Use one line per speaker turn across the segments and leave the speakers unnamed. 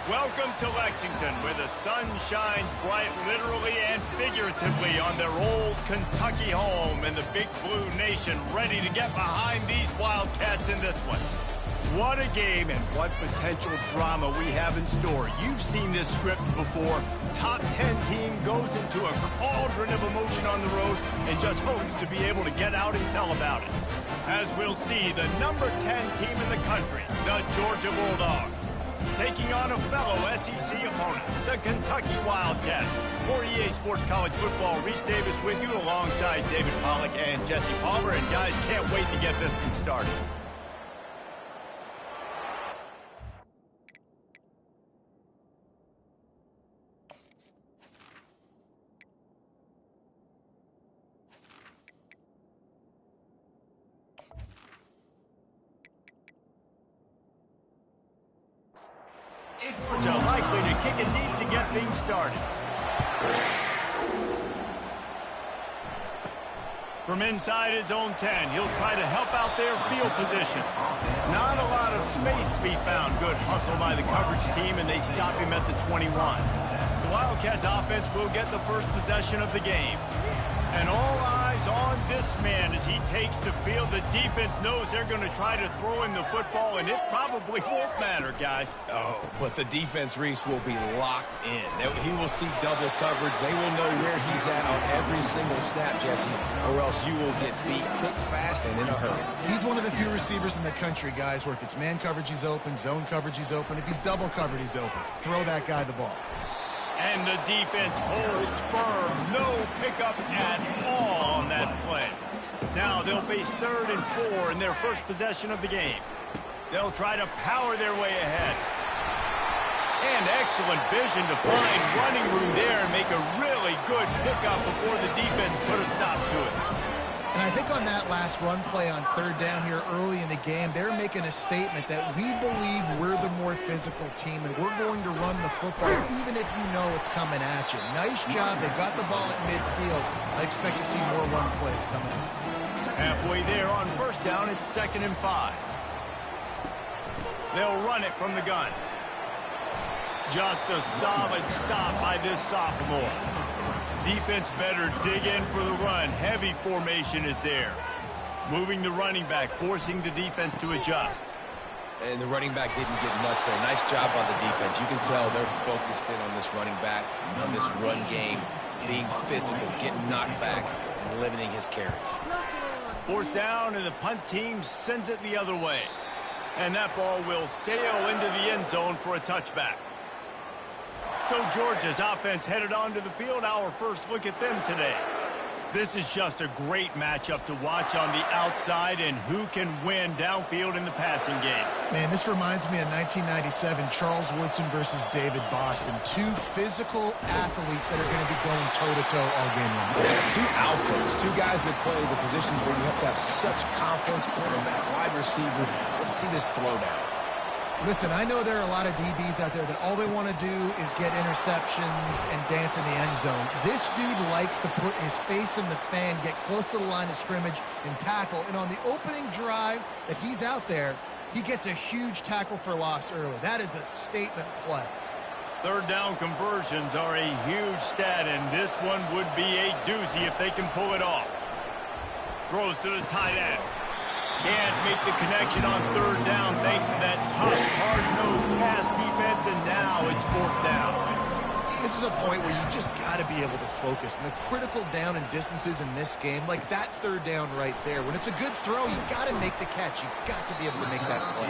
Welcome to Lexington, where the sun shines bright literally and figuratively on their old Kentucky home, and the Big Blue Nation ready to get behind these Wildcats in this one. What a game and what potential drama we have in store. You've seen this script before. Top 10 team goes into a cauldron of emotion on the road and just hopes to be able to get out and tell about it. As we'll see, the number 10 team in the country, the Georgia Bulldogs, taking on a fellow SEC opponent, the Kentucky Wildcats. For EA Sports College Football, Reese Davis with you alongside David Pollack and Jesse Palmer. And guys, can't wait to get this one started. Georgia likely to kick it deep to get things started. From inside his own 10, he'll try to help out their field position. Not a lot of space to be found. Good hustle by the coverage team, and they stop him at the 21. The Wildcats offense will get the first possession of the game. And all eyes on this man as he takes the field. The defense knows they're going to try to throw him the football, and it probably won't matter, guys.
Oh, but the defense, Reese, will be locked in. He will see double coverage. They will know where he's at on every single snap, Jesse, or else you will get beat quick, fast, and in a hurry.
He's one of the few receivers in the country, guys, where if it's man coverage, he's open, zone coverage, he's open. If he's double covered, he's open. Throw that guy the ball.
And the defense holds firm. No pickup at all on that play. Now they'll face 3rd and 4 in their first possession of the game. They'll try to power their way ahead. And excellent vision to find running room there and make a really good pickup before the defense put a stop to it.
And I think on that last run play on 3rd down here early in the game, they're making a statement that we believe we're the more physical team and we're going to run the football even if you know it's coming at you. Nice job. They've got the ball at midfield. I expect to see more run plays coming up.
Halfway there on 1st down, it's 2nd and 5. They'll run it from the gun. Just a solid stop by this sophomore. Defense better dig in for the run. Heavy formation is there. Moving the running back, forcing the defense to adjust.
And the running back didn't get much there. Nice job by the defense. You can tell they're focused in on this running back, on this run game, being physical, getting knockbacks, and limiting his carries.
4th down, and the punt team sends it the other way. And that ball will sail into the end zone for a touchback. So Georgia's offense headed onto the field. Our first look at them today. This is just a great matchup to watch on the outside, and who can win downfield in the passing game.
Man, this reminds me of 1997, Charles Woodson versus David Boston. 2 physical athletes that are going to be going toe-to-toe all game long.
Yeah, 2 alphas, 2 guys that play the positions where you have to have such confidence, quarterback, wide receiver. Let's see this throwdown.
Listen, I know there are a lot of DBs out there that all they want to do is get interceptions and dance in the end zone. This dude likes to put his face in the fan, get close to the line of scrimmage, and tackle. And on the opening drive that he's out there, he gets a huge tackle for loss early. That is a statement play.
3rd down conversions are a huge stat, and this one would be a doozy if they can pull it off. Throws to the tight end. Can't make the connection on 3rd down thanks to that tough, hard-nosed pass defense, and now it's 4th down.
This is a point where you just got to be able to focus. And the critical down and distances in this game, like that 3rd down right there, when it's a good throw, you got to make the catch. You got to be able to make that play.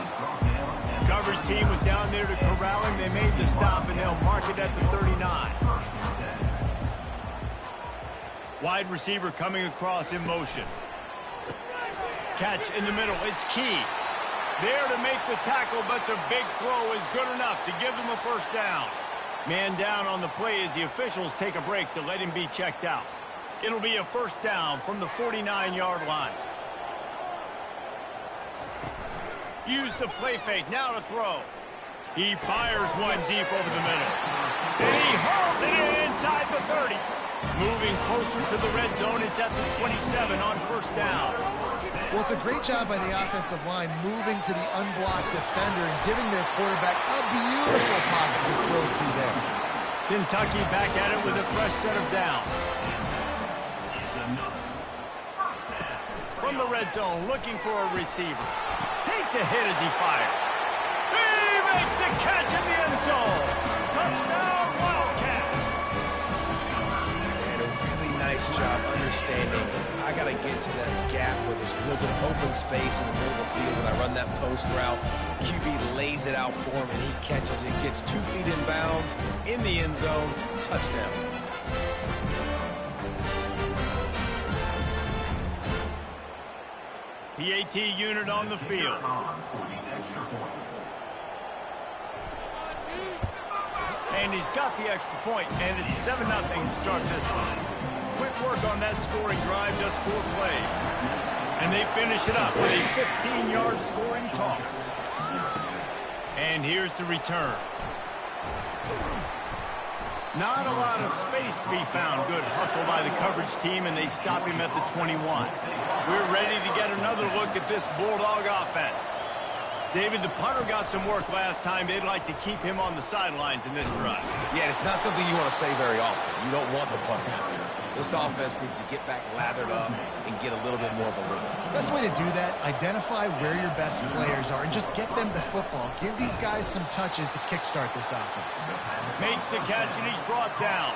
Coverage team was down there to corral him. They made the stop, and they'll mark it at the 39. Wide receiver coming across in motion. Catch in the middle. It's key. There to make the tackle, but the big throw is good enough to give them a 1st down. Man down on the play as the officials take a break to let him be checked out. It'll be a 1st down from the 49-yard line. Use the play fake. Now to throw. He fires one deep over the middle. And he hauls it in inside the 30. Moving closer to the red zone. It's at the 27 on 1st down.
Well, it's a great job by the offensive line moving to the unblocked defender and giving their quarterback a beautiful pocket to throw to there.
Kentucky back at it with a fresh set of downs. From the red zone, looking for a receiver. Takes a hit as he fires. He makes the catch in the end zone. Touchdown, Wildcats.
And a really nice job understanding I got to get to that gap where there's a little bit of open space in the middle of the field. When I run that post route, QB lays it out for him, and he catches it, gets 2 feet in bounds, in the end zone, touchdown.
PAT unit on the field. And he's got the extra point, and it's 7-0 to start this one. Quick work on that scoring drive, just 4 plays. And they finish it up with a 15-yard scoring toss. And here's the return. Not a lot of space to be found. Good hustle by the coverage team, and they stop him at the 21. We're ready to get another look at this Bulldog offense. David, the punter got some work last time. They'd like to keep him on the sidelines in this drive.
Yeah, it's not something you want to say very often. You don't want the punter out there. This offense needs to get back lathered up and get a little bit more of a rhythm.
Best way to do that, identify where your best players are and just get them the football. Give these guys some touches to kickstart this offense.
Makes the catch, and he's brought down.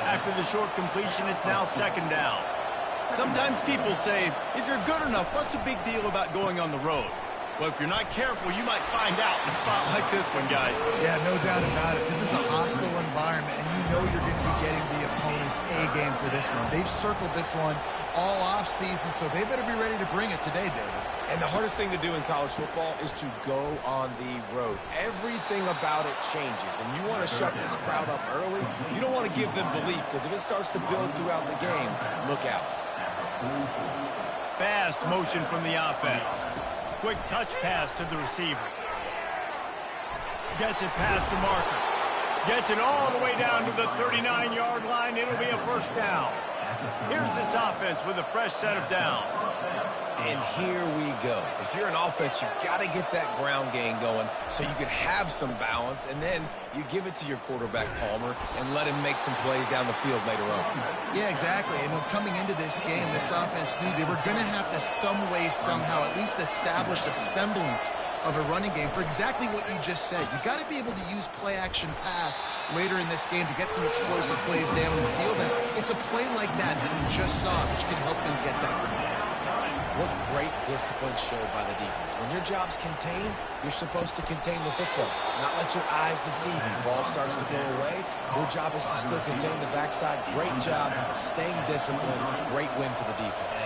After the short completion, it's now 2nd down. Sometimes people say, if you're good enough, what's the big deal about going on the road? Well, if you're not careful, you might find out in a spot like this one, guys.
Yeah, no doubt about it. This is a hostile environment, and you know you're going to be getting the opponent's A-game for this one. They've circled this one all off-season, so they better be ready to bring it today, David.
And the hardest thing to do in college football is to go on the road. Everything about it changes, and you want to shut this crowd up early. You don't want to give them belief, because if it starts to build throughout the game, look out.
Fast motion from the offense. Quick touch pass to the receiver. Gets it past the marker. Gets it all the way down to the 39-yard line. It'll be a 1st down. Here's this offense with a fresh set of downs.
And here we go. If you're an offense, you've got to get that ground game going so you can have some balance, and then you give it to your quarterback, Palmer, and let him make some plays down the field later on.
Yeah, exactly. And then coming into this game, this offense knew they were going to have to some way, somehow, at least establish a semblance of a running game for exactly what you just said. You got to be able to use play-action pass later in this game to get some explosive plays down the field, and it's a play like that that we just saw, which can help them get that.
What great discipline showed by the defense. When your job's contained, you're supposed to contain the football, not let your eyes deceive you. Ball starts to go away. Your job is to still contain the backside. Great job staying disciplined. Great win for the defense.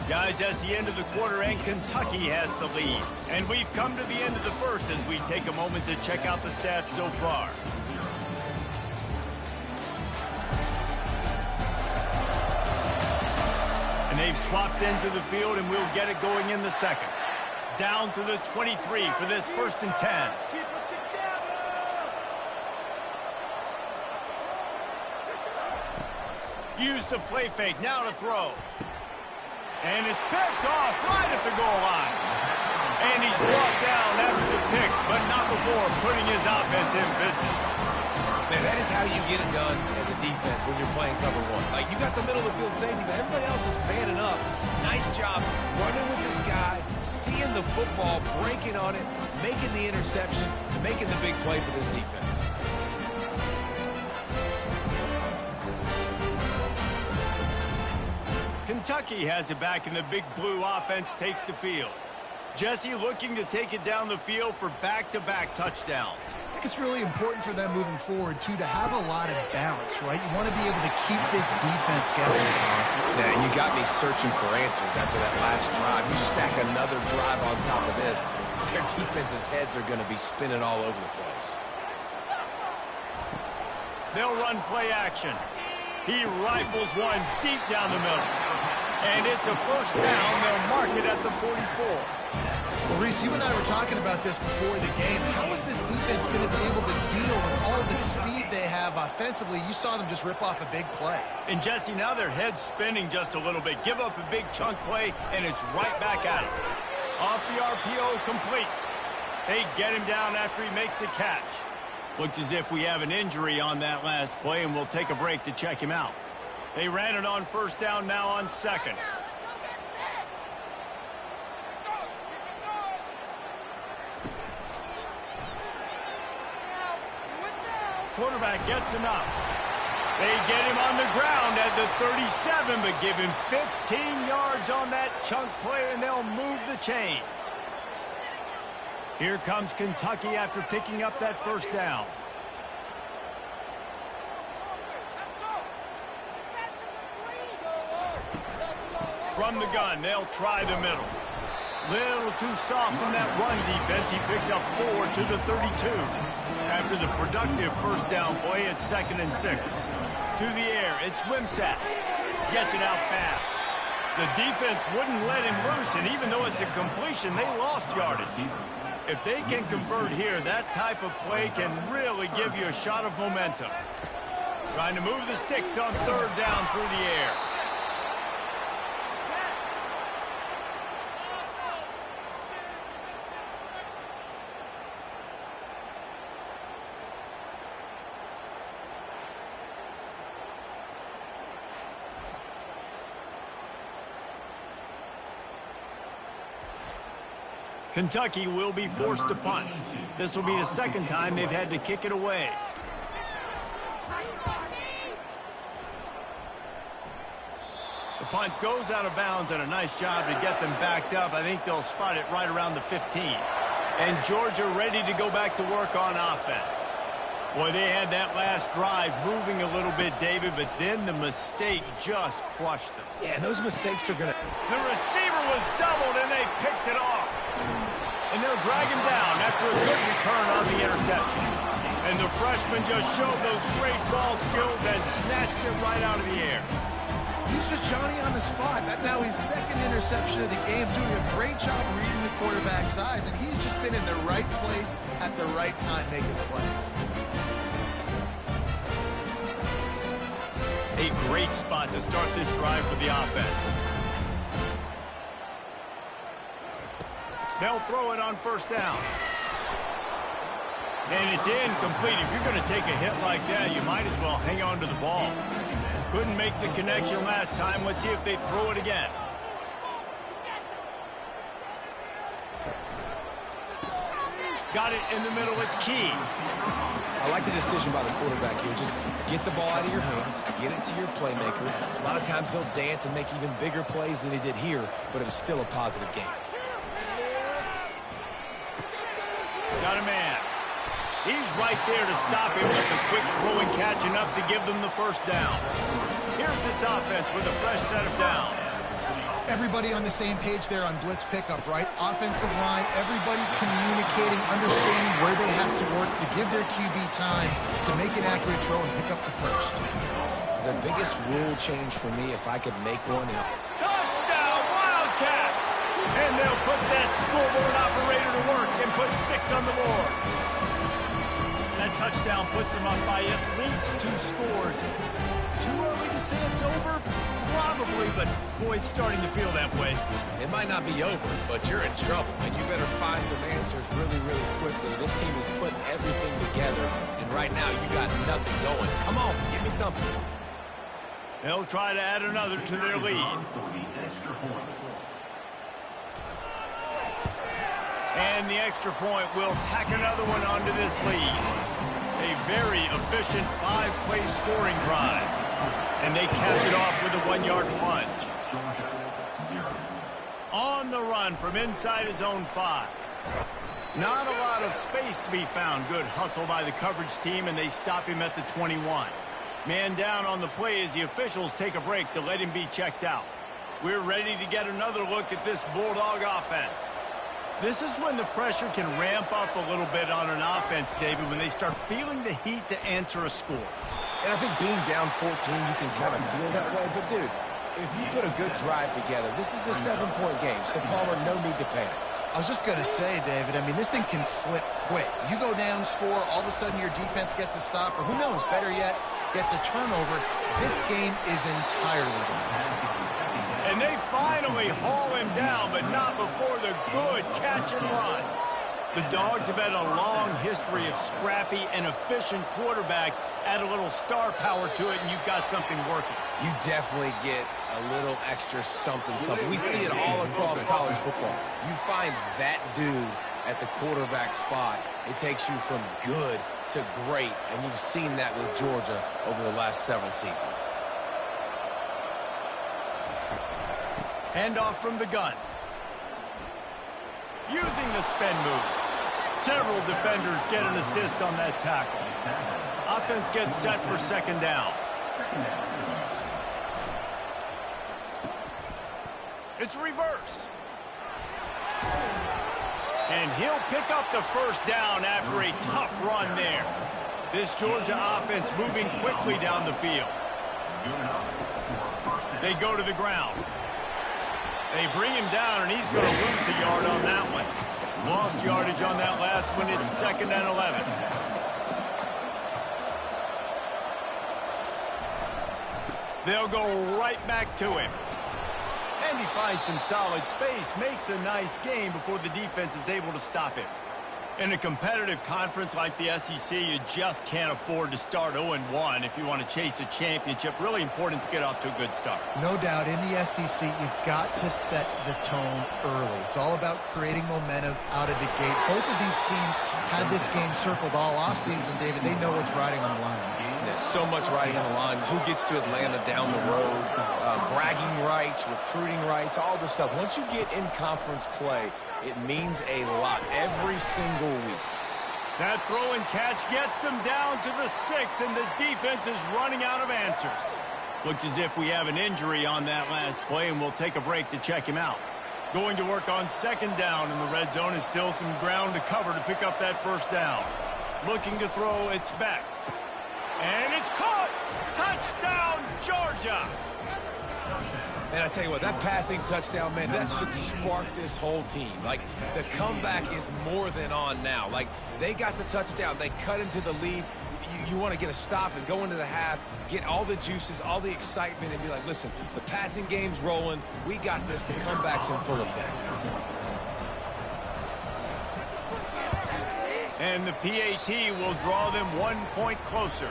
Guys, that's the end of the quarter, and Kentucky has the lead. And we've come to the end of the first as we take a moment to check out the stats so far. And they've swapped into the field, and we'll get it going in the second. Down to the 23 for this 1st and 10. Use the play fake, now to throw. And it's picked off right at the goal line. And he's brought down after the pick, but not before putting his offense in business.
Man, that is how you get it done as a defense when you're playing cover one. Like, you got the middle of the field safety, but everybody else is manning up. Nice job running with this guy, seeing the football, breaking on it, making the interception, making the big play for this defense.
Kentucky has it back, and the Big Blue offense takes the field. Jesse looking to take it down the field for back-to-back touchdowns.
I think it's really important for them moving forward, too, to have a lot of balance, right? You want to be able to keep this defense guessing.
Yeah, and you got me searching for answers after that last drive. You stack another drive on top of this, their defense's heads are going to be spinning all over the place.
They'll run play action. He rifles one deep down the middle. And it's a 1st down. They'll mark it at the 44.
Well, Reese, you and I were talking about this before the game. How is this defense going to be able to deal with all the speed they have offensively? You saw them just rip off a big play.
And Jesse, now their head's spinning just a little bit. Give up a big chunk play, and it's right back at it. Off the RPO, complete. They get him down after he makes the catch. Looks as if we have an injury on that last play, and we'll take a break to check him out. They ran it on first down, now on second. Quarterback gets enough. They get him on the ground at the 37, but give him 15 yards on that chunk play, and they'll move the chains. Here comes Kentucky after picking up that first down. From the gun, they'll try the middle. Little too soft in that run defense. He picks up 4 to the 32. After the productive first down play, it's 2nd and 6. To the air, it's Wimsatt. Gets it out fast. The defense wouldn't let him loose, and even though it's a completion, they lost yardage. If they can convert here, that type of play can really give you a shot of momentum. Trying to move the sticks on third down through the air. Kentucky will be forced to punt. This will be the second time they've had to kick it away. The punt goes out of bounds, and a nice job to get them backed up. I think they'll spot it right around the 15. And Georgia ready to go back to work on offense. Boy, they had that last drive moving a little bit, David, but then the mistake just crushed them.
Yeah, those mistakes are going to...
The receiver was doubled, and they picked it off. And they'll drag him down after a good return on the interception. And the freshman just showed those great ball skills and snatched it right out of the air.
He's just Johnny on the spot. That's now his 2nd interception of the game, doing a great job reading the quarterback's eyes, and he's just been in the right place at the right time making plays.
A great spot to start this drive for the offense. They'll throw it on first down. And it's incomplete. If you're going to take a hit like that, you might as well hang on to the ball. Couldn't make the connection last time. Let's see if they throw it again. Got it in the middle. It's key.
I like the decision by the quarterback here. Just get the ball out of your hands, get it to your playmaker. A lot of times they'll dance and make even bigger plays than he did here, but it was still a positive game.
Got a man. He's right there to stop him with a quick throw and catch enough to give them the first down. Here's this offense with a fresh set of downs.
Everybody on the same page there on blitz pickup, right? Offensive line, everybody communicating, understanding where they have to work to give their QB time to make an accurate throw and pick up the first.
The biggest rule change for me, if I could make one,
Touchdown, Wildcats! And they'll put that scoreboard operator to work and put 6 on the board. That touchdown puts them up by at least 2 scores. Too early to say it's over? Probably, but boy, it's starting to feel that way.
It might not be over, but you're in trouble, and you better find some answers really, really quickly. This team is putting everything together, and right now you got nothing going. Come on, give me something.
They'll try to add another to their lead. And the extra point will tack another one onto this lead. A very efficient 5-play scoring drive. And they capped it off with a 1-yard plunge. On the run from inside his own 5. Not a lot of space to be found. Good hustle by the coverage team, and they stop him at the 21. Man down on the play as the officials take a break to let him be checked out. We're ready to get another look at this Bulldog offense. This is when the pressure can ramp up a little bit on an offense, David, when they start feeling the heat to answer a score.
And I think being down 14, you can kind of feel that way. But, dude, if you put a good drive together, this is a 7-point game, so Palmer, no need to panic.
I was just going to say, David, I mean, this thing can flip quick. You go down, score, all of a sudden your defense gets a stop, or who knows, better yet, gets a turnover. This game is entirely different.
And they finally haul him down, but not before the good catch and run. The Dogs have had a long history of scrappy and efficient quarterbacks. Add a little star power to it, and you've got something working.
You definitely get a little extra something. We see it all across college football. You find that dude at the quarterback spot, it takes you from good to great, and you've seen that with Georgia over the last several seasons.
Handoff from the gun. Using the spin move. Several defenders get an assist on that tackle. Offense gets set for second down. It's reverse. And he'll pick up the first down after a tough run there. This Georgia offense moving quickly down the field. They go to the ground. They bring him down, and he's going to lose a yard on that one. Lost yardage on that last one. It's 2nd and 11. They'll go right back to him. And he finds some solid space, makes a nice game before the defense is able to stop him. In a competitive conference like the SEC, you just can't afford to start 0-1 if you want to chase a championship. Really important to get off to a good start.
No doubt, in the SEC, you've got to set the tone early. It's all about creating momentum out of the gate. Both of these teams had this game circled all offseason, David. They know what's riding on the line.
There's so much riding on the line. Who gets to Atlanta down the road? Bragging rights, recruiting rights, all this stuff. Once you get in conference play, it means a lot every single week.
That throw and catch gets them down to the 6, and the defense is running out of answers. Looks as if we have an injury on that last play, and we'll take a break to check him out. Going to work on second down, and the red zone is still some ground to cover to pick up that first down. Looking to throw, it's back. And it's caught! Touchdown, Georgia!
And I tell you what, that passing touchdown, man, that should spark this whole team. Like, the comeback is more than on now. Like, they got the touchdown. They cut into the lead. You want to get a stop and go into the half, get all the juices, all the excitement, and be like, listen, the passing game's rolling. We got this. The comeback's in full effect.
And the PAT will draw them 1 point closer.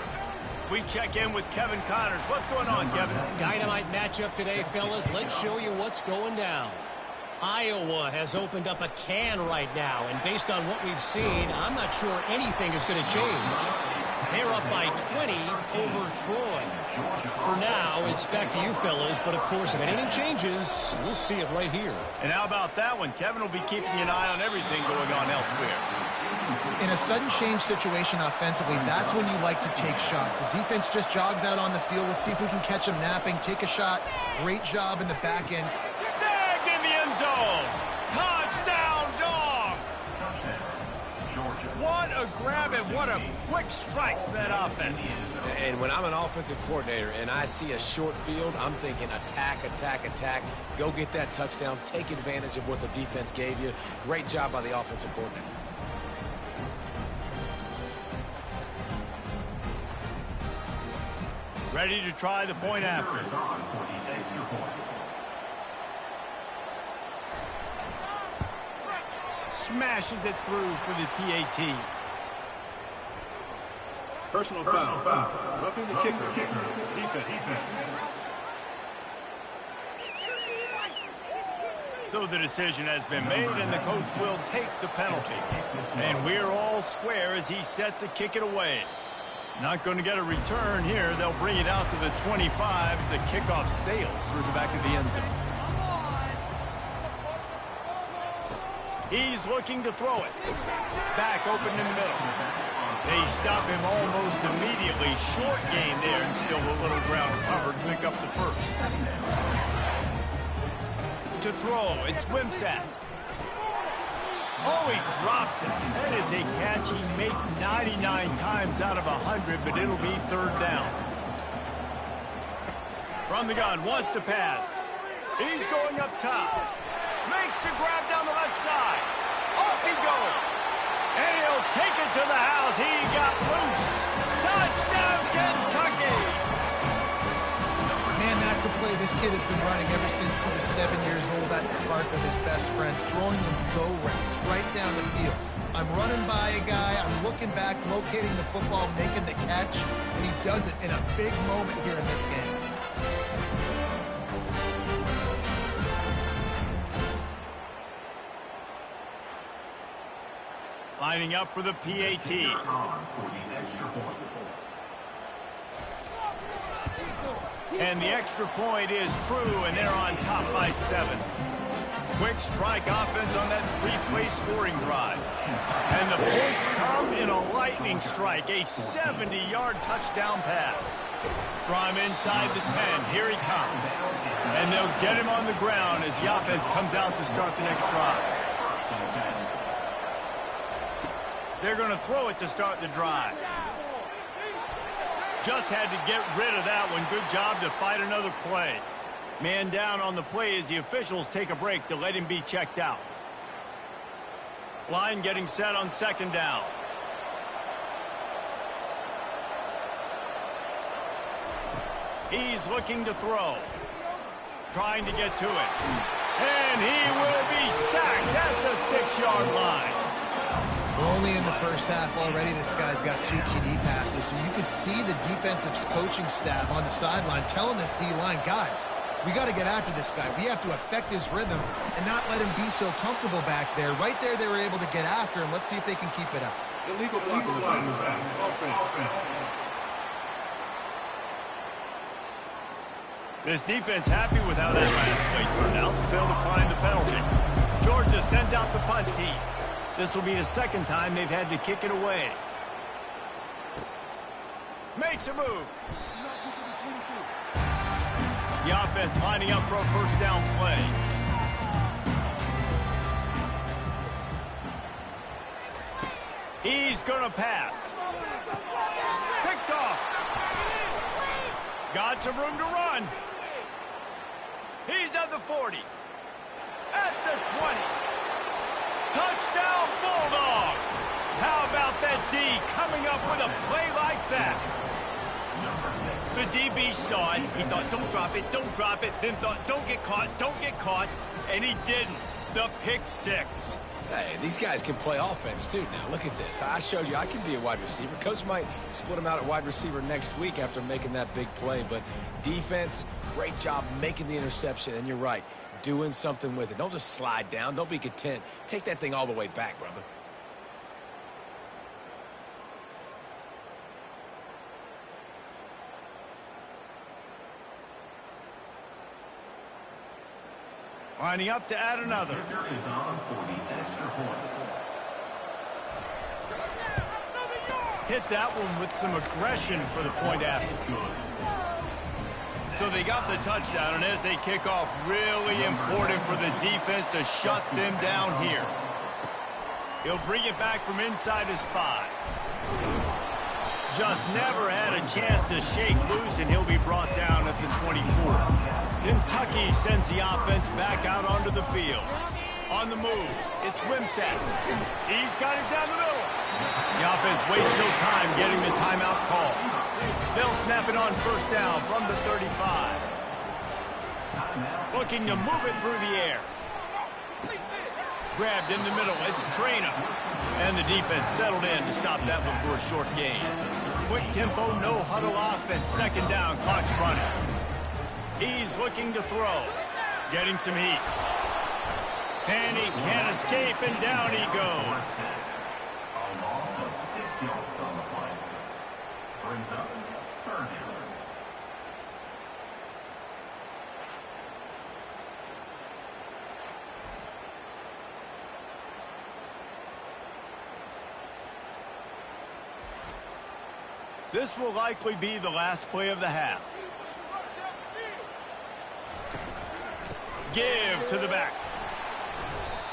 We check in with Kevin Connors. What's going on, Kevin?
Dynamite matchup today, fellas. Let's show you what's going down. Iowa has opened up a can right now, and based on what we've seen, I'm not sure anything is going to change. They're up by 20 over Troy. For now, it's back to you, fellas, but of course, if anything changes, we'll see it right here.
And how about that one? Kevin will be keeping an eye on everything going on elsewhere.
In a sudden change situation offensively, that's when you like to take shots. The defense just jogs out on the field. Let's see if we can catch them napping. Take a shot. Great job in the back end.
Snagged in the end zone. Touchdown, Dogs. What a grab and what a quick strike for that offense.
And when I'm an offensive coordinator and I see a short field, I'm thinking attack, attack, attack. Go get that touchdown. Take advantage of what the defense gave you. Great job by the offensive coordinator.
Ready to try the point after. Smashes it through for the PAT.
Personal foul. Roughing the kicker. Defense.
So the decision has been made, and the coach will take the penalty. And we're all square as he's set to kick it away. Not going to get a return here. They'll bring it out to the 25 as the kickoff sails through the back of the end zone. He's looking to throw it. Back open in the middle. They stop him almost immediately. Short gain there, and still a little ground covered to pick up the first. To throw, it's Wimsatt. Oh, he drops it. That is a catch he makes 99 times out of 100, but it'll be third down. From the gun, wants to pass. He's going up top. Makes the grab down the left side. Off he goes. And he'll take it to the house. He got loose. Touchdown, Kentucky.
Man, that's a play this kid has been running ever since he was 7 years old at the park with his best friend, throwing them go routes right down the field. I'm running by a guy, I'm looking back, locating the football, making the catch, and he does it in a big moment here in this game.
Lining up for the PAT. And the extra point is true, and they're on top by 7. Quick strike offense on that 3-play scoring drive. And the points come in a lightning strike, a 70-yard touchdown pass. From inside the 10, here he comes. And they'll get him on the ground as the offense comes out to start the next drive. They're going to throw it to start the drive. Just had to get rid of that one. Good job to fight another play. Man down on the play as the officials take a break to let him be checked out. Line getting set on second down. He's looking to throw. Trying to get to it. And he will be sacked at the 6-yard line.
We're only in the first half already. This guy's got 2 TD passes, so you could see the defensive coaching staff on the sideline telling this D-line, guys, we got to get after this guy. We have to affect his rhythm and not let him be so comfortable back there. Right there, they were able to get after him. Let's see if they can keep it up.
Illegal block in the back. Offense.
This defense happy with how that last play turned out, so they'll decline the penalty. Georgia sends out the punt team. This will be the second time they've had to kick it away. Makes a move. The offense lining up for a first down play. He's going to pass. Picked off. Got some room to run. He's at the 40. At the 20. Touchdown, Bulldogs! How about that D coming up with a play like that? The DB saw it. He thought, don't drop it. Then thought, don't get caught. And he didn't. The pick 6.
Hey, these guys can play offense, too. Now, look at this. I showed you I can be a wide receiver. Coach might split him out at wide receiver next week after making that big play. But defense, great job making the interception. And you're right, doing something with it. Don't just slide down. Don't be content. Take that thing all the way back, brother.
Lining up to add another.
Is on for the extra point.
Hit that one with some aggression for the point after. So they got the touchdown, and as they kick off, really important for the defense to shut them down here. He'll bring it back from inside his 5. Just never had a chance to shake loose, and he'll be brought down at the 24. Kentucky sends the offense back out onto the field. On the move, it's Wimsatt. He's got it down the middle. The offense wastes no time getting the timeout call. They'll snap it on first down from the 35. Looking to move it through the air. Grabbed in the middle, it's Traina. And the defense settled in to stop that one for a short gain. Quick tempo, no huddle offense. Second down, clock's running. He's looking to throw. Getting some heat. And he can't escape, and down he goes.
A loss of 6 yards on the play. Brings up third down.
This will likely be the last play of the half. Give to the back.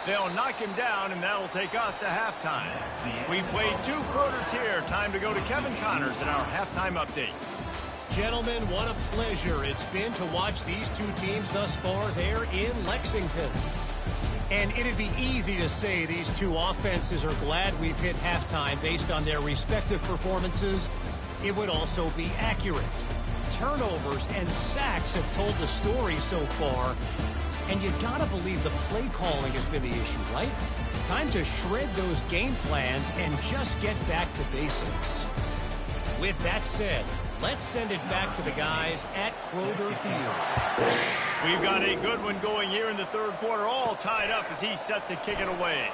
They'll knock him down, and that'll take us to halftime. We've played 2 quarters here. Time to go to Kevin Connors in our halftime update.
Gentlemen, what a pleasure it's been to watch these two teams thus far there in Lexington. And it'd be easy to say these two offenses are glad we've hit halftime based on their respective performances. It would also be accurate. Turnovers and sacks have told the story so far. And you gotta believe the play calling has been the issue, right? Time to shred those game plans and just get back to basics. With that said, let's send it back to the guys at Kroger Field.
We've got a good one going here in the third quarter, all tied up as he's set to kick it away.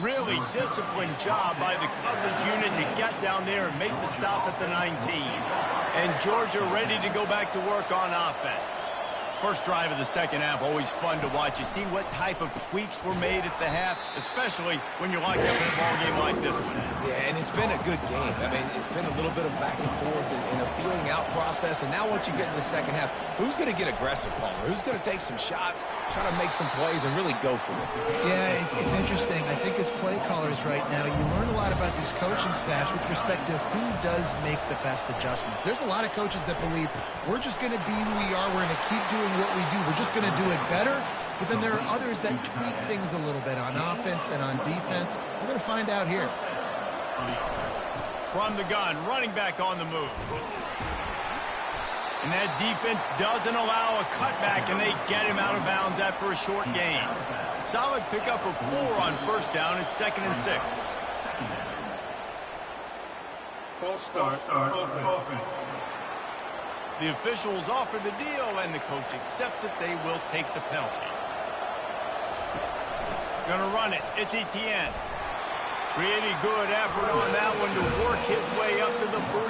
Really disciplined job by the coverage unit to get down there and make the stop at the 19. And Georgia ready to go back to work on offense. First drive of the second half, always fun to watch. You see what type of tweaks were made at the half, especially when you're locked up in a ball game like this one.
Yeah, and it's been a good game. I mean, it's been a little bit of back and forth and a feeling out process. And now once you get in the second half, who's going to get aggressive, Palmer? Who's going to take some shots, try to make some plays, and really go for it?
Yeah, it's interesting. I think as play callers right now, you learn a lot about these coaching staffs with respect to who does make the best adjustments. There's a lot of coaches that believe we're just going to be who we are. We're going to keep doing what we do. We're just going to do it better. But then there are others that tweak things a little bit on offense and on defense. We're going to find out here.
From the gun, running back on the move. And that defense doesn't allow a cutback, and they get him out of bounds after a short gain. Solid pickup of 4 on first down. It's 2nd and 6.
False start, offense.
The officials offer the deal, and the coach accepts it. They will take the penalty. Gonna run it. It's Etienne. Pretty good effort on that one to work his way up to the 42.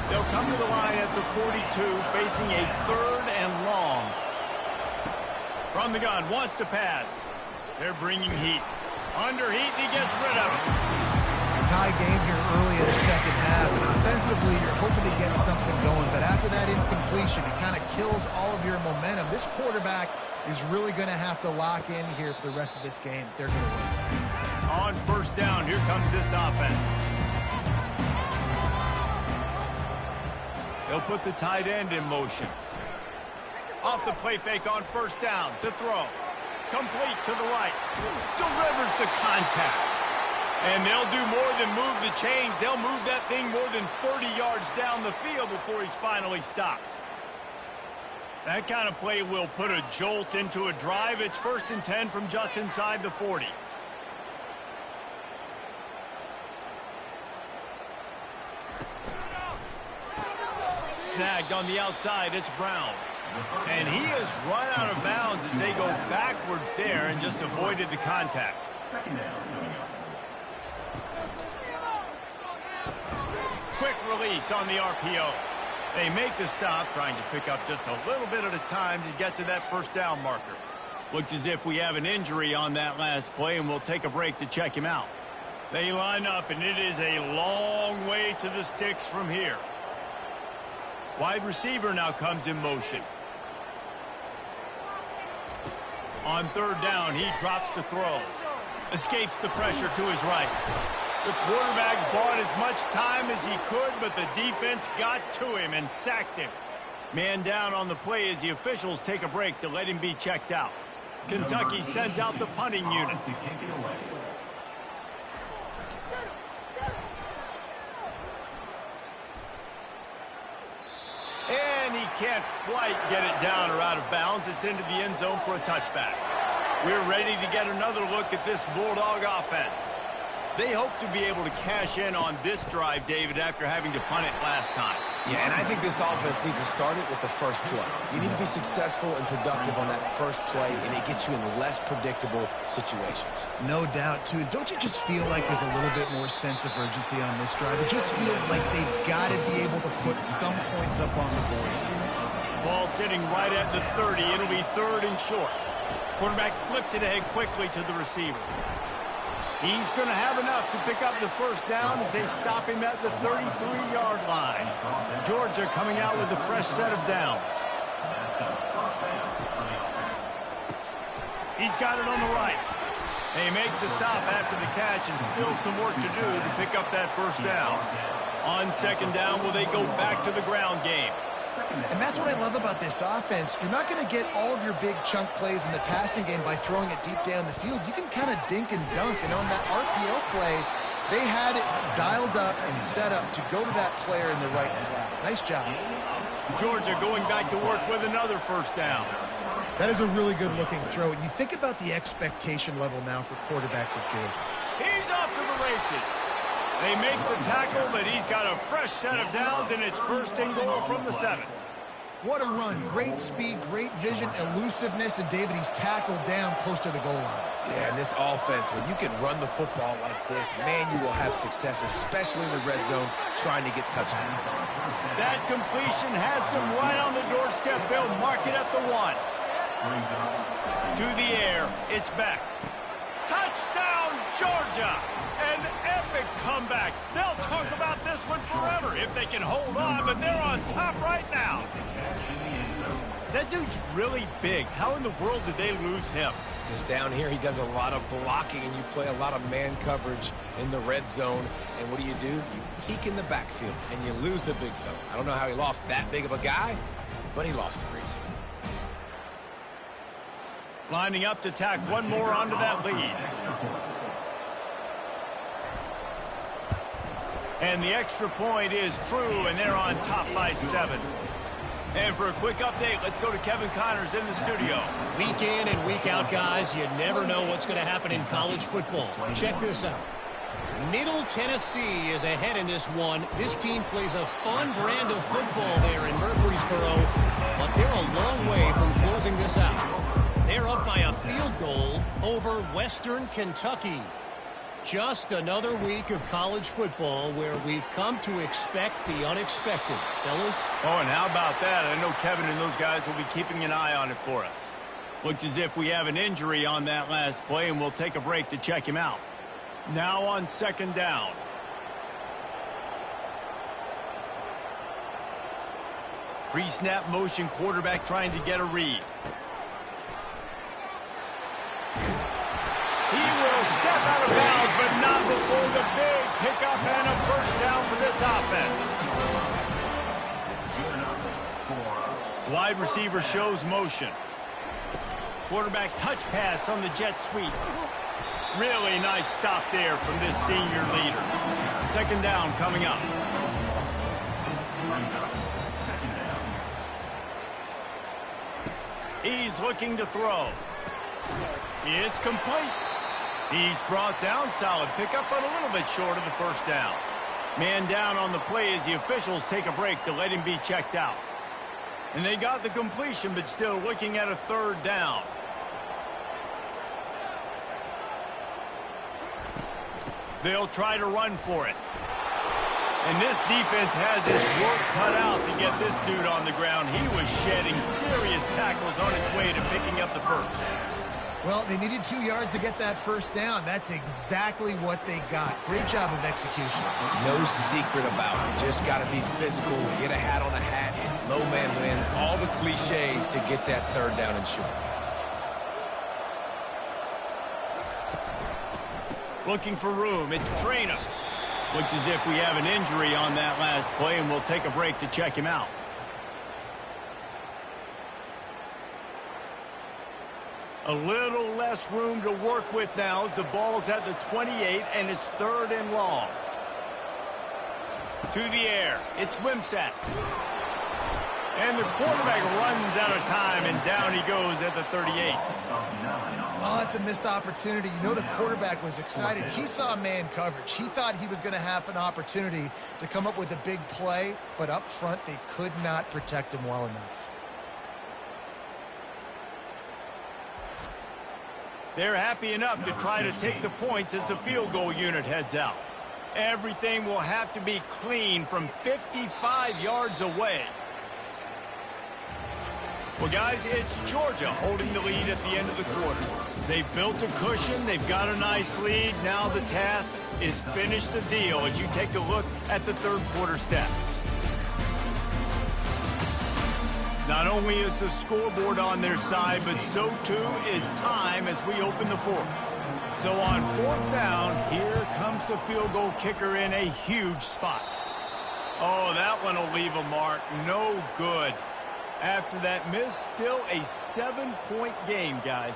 They'll come to the line at the 42, facing a 3rd and long. From the gun, wants to pass. They're bringing heat. Under heat, and he gets rid of it.
Tie game here early in the second half, and offensively you're hoping to get something going, but after that incompletion, it kind of kills all of your momentum. This quarterback is really going to have to lock in here for the rest of this game if they're going to win.
On first down, here comes this offense. They'll put the tight end in motion. Off the play fake on first down to throw. Complete to the right. Delivers the contact. And they'll do more than move the chains. They'll move that thing more than 30 yards down the field before he's finally stopped. That kind of play will put a jolt into a drive. It's 1st and 10 from just inside the 40. Snagged on the outside, it's Brown. And he has run out of bounds as they go backwards there and just avoided the contact.
Second down.
Quick release on the RPO. They make the stop, trying to pick up just a little bit at a time to get to that first down marker. Looks as if we have an injury on that last play, and we'll take a break to check him out. They line up, and it is a long way to the sticks from here. Wide receiver now comes in motion. On 3rd down, he drops to throw. Escapes the pressure to his right. The quarterback bought as much time as he could, but the defense got to him and sacked him. Man down on the play as the officials take a break to let him be checked out. Kentucky sends out the punting unit. And he can't quite get it down or out of bounds. It's into the end zone for a touchback. We're ready to get another look at this Bulldog offense. They hope to be able to cash in on this drive, David, after having to punt it last time.
Yeah, and I think this offense needs to start it with the first play. You need to be successful and productive on that first play, and it gets you in less predictable situations.
No doubt, too. Don't you just feel like there's a little bit more sense of urgency on this drive? It just feels like they've got to be able to put some points up on the board.
Ball sitting right at the 30. It'll be 3rd and short. Quarterback flips it ahead quickly to the receiver. He's going to have enough to pick up the first down as they stop him at the 33-yard line. Georgia coming out with a fresh set of downs. He's got it on the right. They make the stop after the catch, and still some work to do to pick up that first down. On 2nd down, will they go back to the ground game?
And that's what I love about this offense. You're not going to get all of your big chunk plays in the passing game by throwing it deep down the field. You can kind of dink and dunk. And on that RPO play, they had it dialed up and set up to go to that player in the right flat. Nice job.
Georgia going back to work with another first down.
That is a really good-looking throw. And you think about the expectation level now for quarterbacks at Georgia.
He's off to the races. They make the tackle, but he's got a fresh set of downs, and it's first and goal from the 7.
What a run. Great speed, great vision, elusiveness, and David, he's tackled down close to the goal line.
Yeah, and this offense, when you can run the football like this, man, you will have success, especially in the red zone, trying to get touchdowns.
That completion has them right on the doorstep. They'll mark it at the 1. To the air, it's back. Touchdown, Georgia! An epic comeback. They'll talk about this one forever if they can hold on, but they're on top right now. That dude's really big. How in the world did they lose him?
Because down here, he does a lot of blocking, and you play a lot of man coverage in the red zone. And what do? You peek in the backfield, and you lose the big fella. I don't know how he lost that big of a guy, but he lost a race.
Lining up to tack one more onto that lead. And the extra point is true, and they're on top by 7. And for a quick update, let's go to Kevin Connors in the studio.
Week in and week out, guys, you never know what's going to happen in college football. Check this out. Middle Tennessee is ahead in this one. This team plays a fun brand of football there in Murfreesboro, but they're a long way from closing this out. They're up by a field goal over Western Kentucky. Just another week of college football where we've come to expect the unexpected. Fellas?
Oh, and how about that? I know Kevin and those guys will be keeping an eye on it for us. Looks as if we have an injury on that last play, and we'll take a break to check him out. Now on second down. Pre-snap motion, quarterback trying to get a read. He will step out of bounds, but not before the big pickup and a first down for this offense. Wide receiver shows motion. Quarterback touch pass on the jet sweep. Really nice stop there from this senior leader. Second down coming up. He's looking to throw. It's complete. He's brought down, solid pickup, but a little bit short of the first down. Man down on the play as the officials take a break to let him be checked out. And they got the completion, but still looking at a third down. They'll try to run for it. And this defense has its work cut out to get this dude on the ground. He was shedding serious tackles on his way to picking up the first.
Well, they needed 2 yards to get that first down. That's exactly what they got. Great job of execution.
No secret about it. Just got to be physical, get a hat on a hat, low man wins, all the cliches to get that third down and short.
Looking for room. It's Traynor. Looks as if we have an injury on that last play, and we'll take a break to check him out. A little less room to work with now as the ball's at the 28, and it's third and long. To the air. It's Wimsatt. And the quarterback runs out of time, and down he goes at the 38.
Oh, that's a missed opportunity. You know the quarterback was excited. He saw man coverage. He thought he was going to have an opportunity to come up with a big play, but up front they could not protect him well enough.
They're happy enough to try to take the points as the field goal unit heads out. Everything will have to be clean from 55 yards away. Well, guys, it's Georgia holding the lead at the end of the quarter. They've built a cushion. They've got a nice lead. Now the task is finish the deal as you take a look at the third quarter stats. Not only is the scoreboard on their side, but so too is time as we open the fourth. So on fourth down, here comes the field goal kicker in a huge spot. Oh, that one will leave a mark. No good. After that miss, still a 7-point game, guys.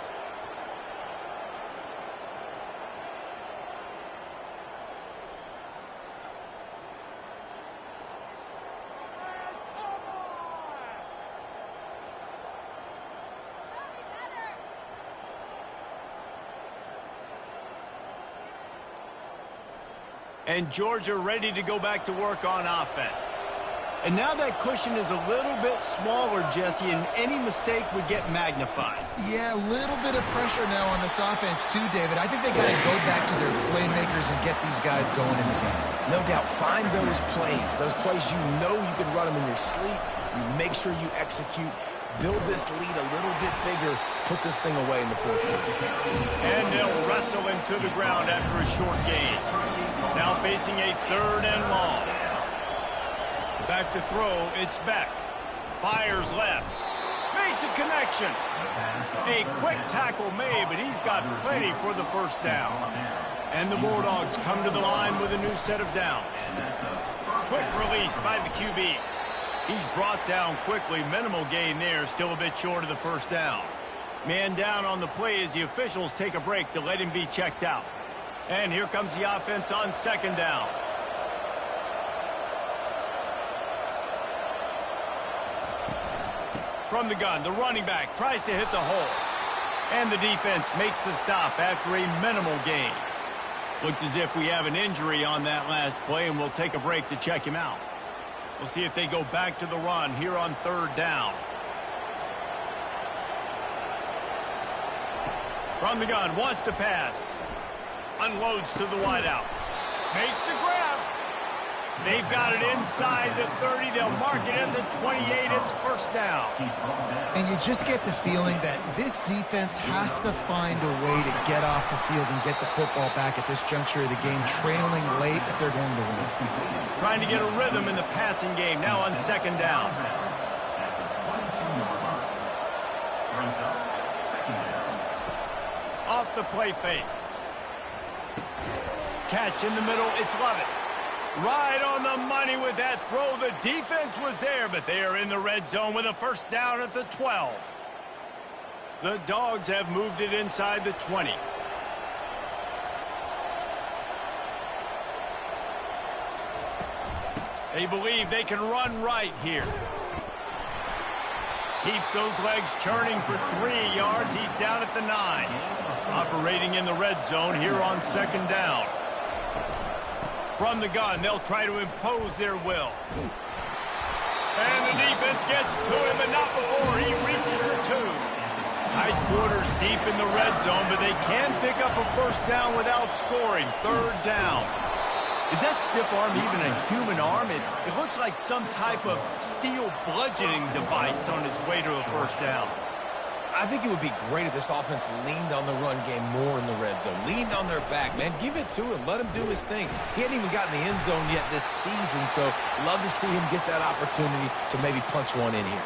And Georgia ready to go back to work on offense. And now that cushion is a little bit smaller, Jesse, and any mistake would get magnified.
Yeah, a little bit of pressure now on this offense too, David. I think they got to go back to their playmakers and get these guys going in the game.
No doubt, find those plays you know you can run them in your sleep. You make sure you execute. Build this lead a little bit bigger. Put this thing away in the fourth quarter.
And they'll wrestle him to the ground after a short gain. Now facing a 3rd and long. Back to throw, it's Beck. Fires left. Makes a connection. A quick tackle made, but he's got plenty for the first down. And the Bulldogs come to the line with a new set of downs. Quick release by the QB. He's brought down quickly. Minimal gain there, still a bit short of the first down. Man down on the play as the officials take a break to let him be checked out. And here comes the offense on 2nd down. From the gun, the running back tries to hit the hole. And the defense makes the stop after a minimal gain. Looks as if we have an injury on that last play, and we'll take a break to check him out. We'll see if they go back to the run here on 3rd down. From the gun, wants to pass. Unloads to the wideout. Makes the grab. They've got it inside the 30. They'll mark it at the 28. It's first down.
And you just get the feeling that this defense has to find a way to get off the field and get the football back at this juncture of the game, trailing late if they're going to win.
Trying to get a rhythm in the passing game now on 2nd down. Off the play fake. Catch in the middle, it's Lovett. Right on the money with that throw. The defense was there, but they are in the red zone with a first down at the 12. The Dogs have moved it inside the 20. They believe they can run right here. Keeps those legs churning for 3 yards. He's down at the 9. Operating in the red zone here on 2nd down. From the gun, they'll try to impose their will. And the defense gets to him, but not before he reaches the 2. Tight quarters deep in the red zone, but they can pick up a first down without scoring. 3rd down. Is that stiff arm even a human arm? It looks like some type of steel bludgeoning device on his way to a first down.
I think it would be great if this offense leaned on the run game more in the red zone. Leaned on their back, man. Give it to him. Let him do his thing. He hadn't even gotten the end zone yet this season, so love to see him get that opportunity to maybe punch one in here.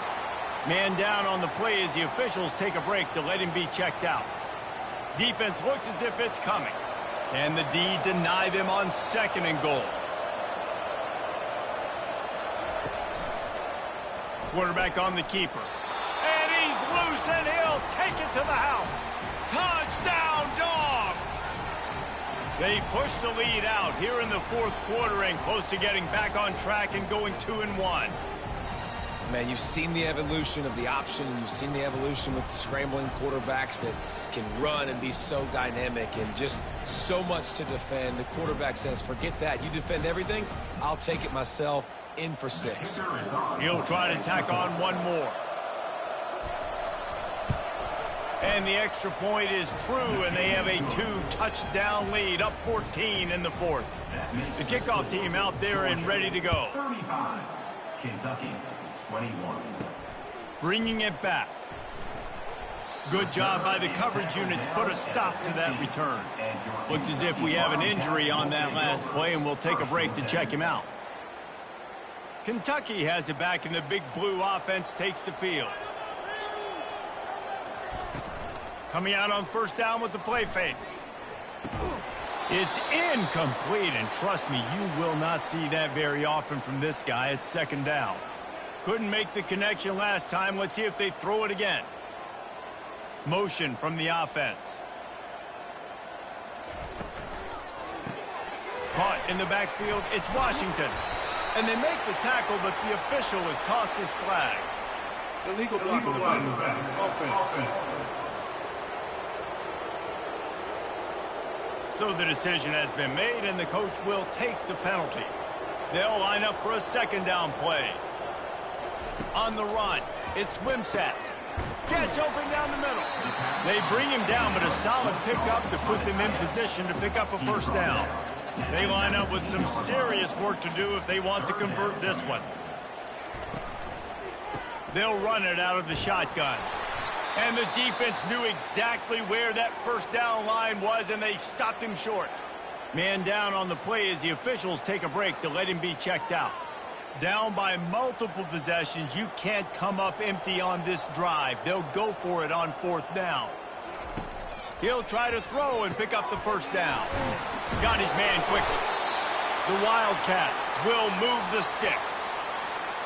Man down on the play as the officials take a break to let him be checked out. Defense looks as if it's coming. Can the D deny them on 2nd and goal? Quarterback on the keeper. And he's loose, and he'll take it to the house. Touchdown, Dogs! They push the lead out here in the 4th quarter and close to getting back on track and going 2-1.
Man, you've seen the evolution of the option, and you've seen the evolution with scrambling quarterbacks that can run and be so dynamic and just so much to defend. The quarterback says, forget that. You defend everything, I'll take it myself. In for 6.
He'll try to tack on one more. And the extra point is true, and they have a 2-touchdown lead, up 14 in the 4th. The kickoff team out there and ready to go.
35, Kentucky, 21.
Bringing it back. Good job by the coverage unit to put a stop to that return. Looks as if we have an injury on that last play, and we'll take a break to check him out. Kentucky has it back, and the Big Blue offense takes the field. Coming out on first down with the play fake. It's incomplete, and trust me, you will not see that very often from this guy. It's second down. Couldn't make the connection last time. Let's see if they throw it again. Motion from the offense. Caught in the backfield, it's Washington. And they make the tackle, but the official has tossed his flag.
Illegal block in the back. Offense.
So the decision has been made, and the coach will take the penalty. They'll line up for a second down play. On the run, it's Wimsatt. Gets open down the middle. They bring him down, but a solid pickup to put them in position to pick up a first down. They line up with some serious work to do if they want to convert this one. They'll run it out of the shotgun. And the defense knew exactly where that first down line was, and they stopped him short. Man down on the play as the officials take a break to let him be checked out. Down by multiple possessions, you can't come up empty on this drive. They'll go for it on fourth down. He'll try to throw and pick up the first down. Got his man quickly. The Wildcats will move the sticks.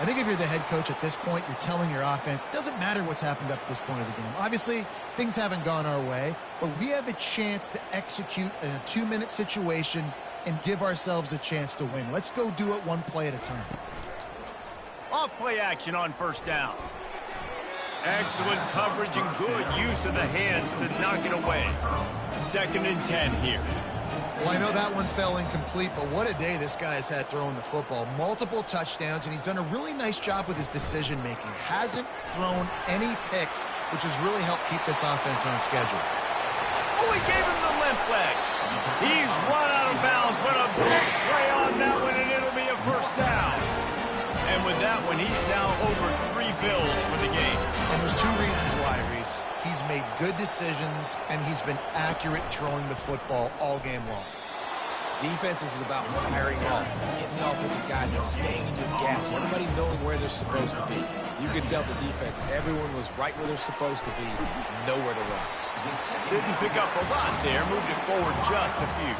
I think if you're the head coach at this point, you're telling your offense, it doesn't matter what's happened up to this point of the game. Obviously, things haven't gone our way, but we have a chance to execute in a 2-minute situation and give ourselves a chance to win. Let's go do it one play at a time.
Off play action on first down. Excellent coverage and good use of the hands to knock it away. 2nd and 10 here.
Well, I know that one fell incomplete, but what a day this guy has had throwing the football. Multiple touchdowns, and he's done a really nice job with his decision-making. Hasn't thrown any picks, which has really helped keep this offense on schedule.
Oh, he gave him the limp leg. He's run out of bounds, but a big play on that one, and it'll be a first down. And with that one, he's now over 3 bills for the game.
And there's 2 reasons why, Reese. He's made good decisions, and he's been accurate throwing the football all game long.
Defense is about firing off, getting the offensive guys and staying in your gaps, everybody knowing where they're supposed to be. You can tell the defense, everyone was right where they're supposed to be, nowhere to run.
Didn't pick up a lot there, moved it forward just a few.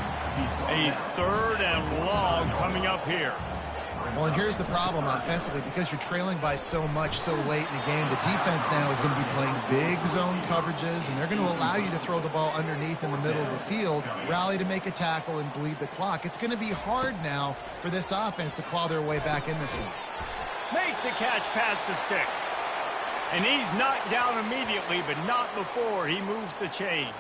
A 3rd and long coming up here.
Well, and here's the problem offensively. Because you're trailing by so much so late in the game, the defense now is going to be playing big zone coverages, and they're going to allow you to throw the ball underneath in the middle of the field, rally to make a tackle, and bleed the clock. It's going to be hard now for this offense to claw their way back in this one.
Makes the catch past the sticks. And he's knocked down immediately, but not before he moves the chains.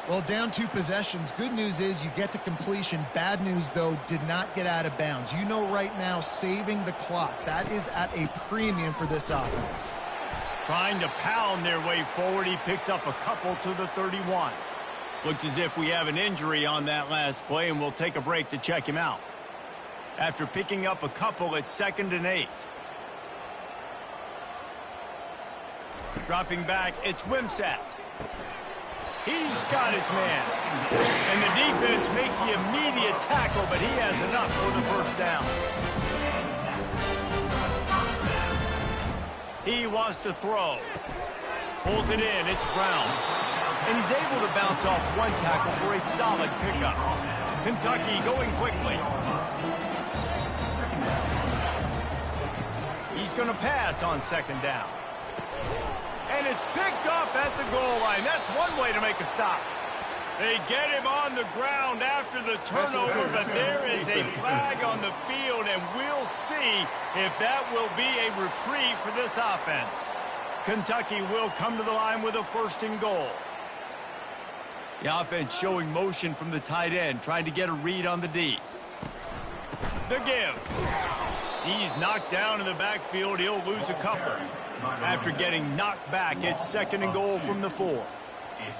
Well, down 2 possessions. Good news is you get the completion. Bad news, though, did not get out of bounds. You know right now, saving the clock. That is at a premium for this offense.
Trying to pound their way forward. He picks up a couple to the 31. Looks as if we have an injury on that last play, and we'll take a break to check him out. After picking up a couple, it's 2nd and 8. Dropping back, it's Wimsatt. He's got his man. And the defense makes the immediate tackle, but he has enough for the first down. He wants to throw. Pulls it in, it's Brown. And he's able to bounce off one tackle for a solid pickup. Kentucky going quickly. He's going to pass on 2nd down. And it's picked off at the goal line. That's one way to make a stop. They get him on the ground after the turnover, but there is a flag on the field, and we'll see if that will be a reprieve for this offense. Kentucky will come to the line with a 1st and goal. The offense showing motion from the tight end, trying to get a read on the D. The give. He's knocked down in the backfield. He'll lose a couple. After getting knocked back, it's 2nd and goal from the 4.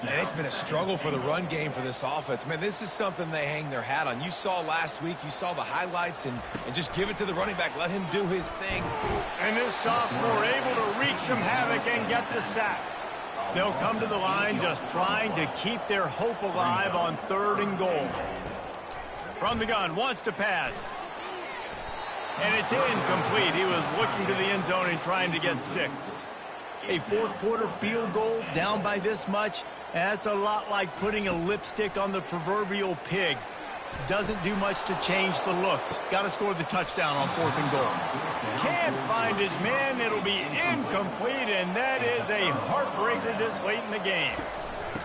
Man, it's been a struggle for the run game for this offense. Man, this is something they hang their hat on. You saw last week, you saw the highlights, and just give it to the running back. Let him do his thing.
And this sophomore able to wreak some havoc and get the sack. They'll come to the line just trying to keep their hope alive on 3rd and goal. From the gun, wants to pass. And it's incomplete. He was looking to the end zone and trying to get 6. A 4th quarter field goal down by this much, That's a lot like putting a lipstick on the proverbial pig. Doesn't do much to change the looks. Got to score the touchdown on 4th and goal. Can't find his man. It'll be incomplete, and that is a heartbreaker this late in the game.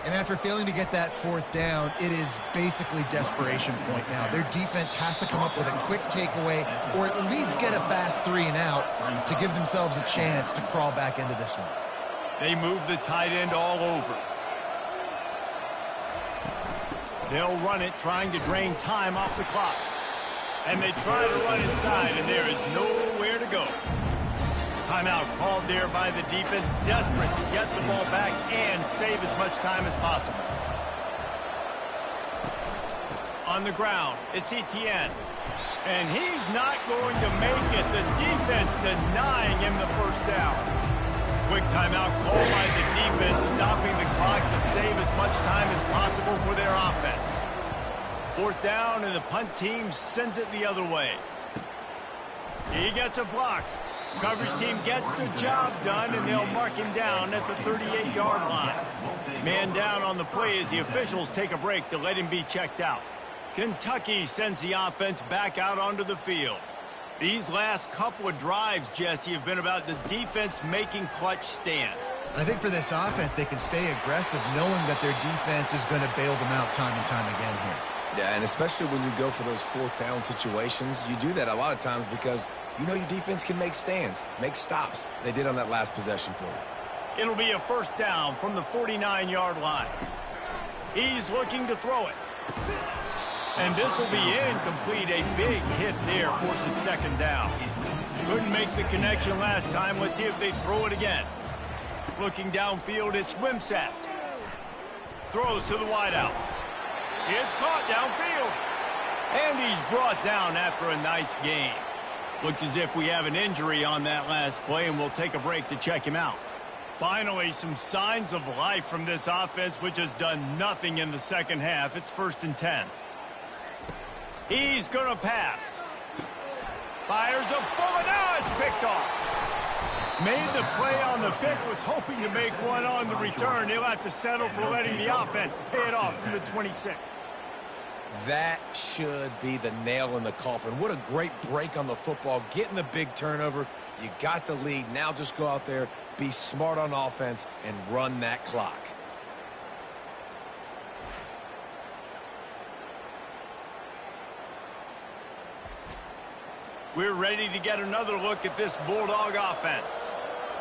And after failing to get that 4th down, it is basically desperation point now. Their defense has to come up with a quick takeaway or at least get a fast 3 and out to give themselves a chance to crawl back into this one.
They move the tight end all over. They'll run it, trying to drain time off the clock. And they try to run inside, and there is nowhere to go. Timeout called there by the defense, desperate to get the ball back and save as much time as possible. On the ground, it's Etienne. And he's not going to make it. The defense denying him the first down. Quick timeout called by the defense, stopping the clock to save as much time as possible for their offense. 4th down, and the punt team sends it the other way. He gets a block. Coverage team gets the job done, and they'll mark him down at the 38-yard line. Man down on the play as the officials take a break to let him be checked out. Kentucky sends the offense back out onto the field. These last couple of drives, Jesse, have been about the defense making clutch stand.
I think for this offense, they can stay aggressive knowing that their defense is going to bail them out time and time again here.
Yeah, and especially when you go for those 4th down situations, you do that a lot of times because you know your defense can make stands, make stops. They did on that last possession for you.
It'll be a 1st down from the 49-yard line. He's looking to throw it. And this will be incomplete. A big hit there forces 2nd down. Couldn't make the connection last time. Let's see if they throw it again. Looking downfield, it's Wimsatt. Throws to the wideout. It's caught downfield. And he's brought down after a nice gain. Looks as if we have an injury on that last play, and we'll take a break to check him out. Finally, some signs of life from this offense, which has done nothing in the second half. It's 1st and 10. He's going to pass. Fires a bullet. Now it's picked off. Made the play on the pick, was hoping to make one on the return. He'll have to settle for letting the offense pay it off from the 26.
That should be the nail in the coffin. What a great break on the football. Getting the big turnover. You got the lead. Now just go out there, be smart on offense, and run that clock.
We're ready to get another look at this Bulldog offense.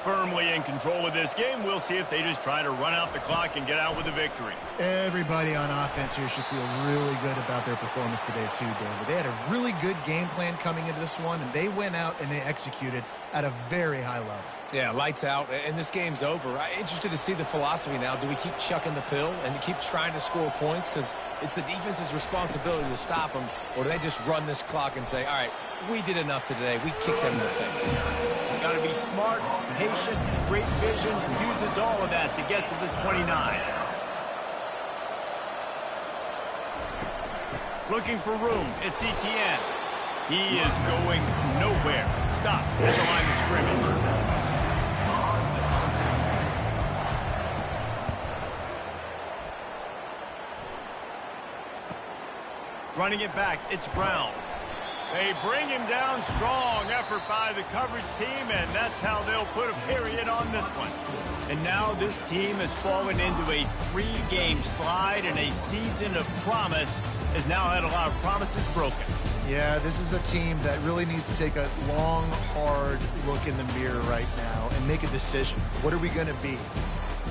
Firmly in control of this game. We'll see if they just try to run out the clock and get out with a victory.
Everybody on offense here should feel really good about their performance today too, David. They had a really good game plan coming into this one, and they went out and they executed at a very high level.
Yeah, lights out, and this game's over. I'm interested to see the philosophy now. Do we keep chucking the pill and keep trying to score points? Because it's the defense's responsibility to stop them. Or do they just run this clock and say, all right, we did enough today. We kicked them in the face.
Got to be smart, patient, great vision. Uses all of that to get to the 29. Looking for room. It's Etienne. He is going nowhere. Stop at the line of scrimmage. Running it back, it's Brown. They bring him down. Strong effort by the coverage team, and that's how they'll put a period on this one. And now this team has fallen into a 3-game slide, and a season of promise has now had a lot of promises broken.
Yeah, this is a team that really needs to take a long, hard look in the mirror right now and make a decision. What are we going to be?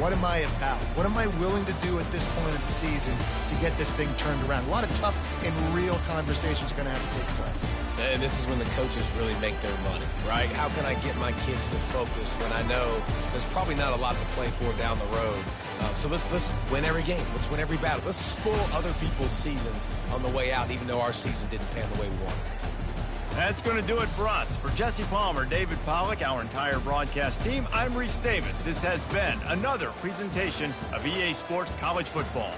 What am I about? What am I willing to do at this point of the season to get this thing turned around? A lot of tough and real conversations are going to have to take place.
And this is when the coaches really make their money, right? How can I get my kids to focus when I know there's probably not a lot to play for down the road? So let's win every game. Let's win every battle. Let's spoil other people's seasons on the way out, even though our season didn't pan the way we wanted it to.
That's going to do it for us. For Jesse Palmer, David Pollack, our entire broadcast team, I'm Reese Davis. This has been another presentation of EA Sports College Football.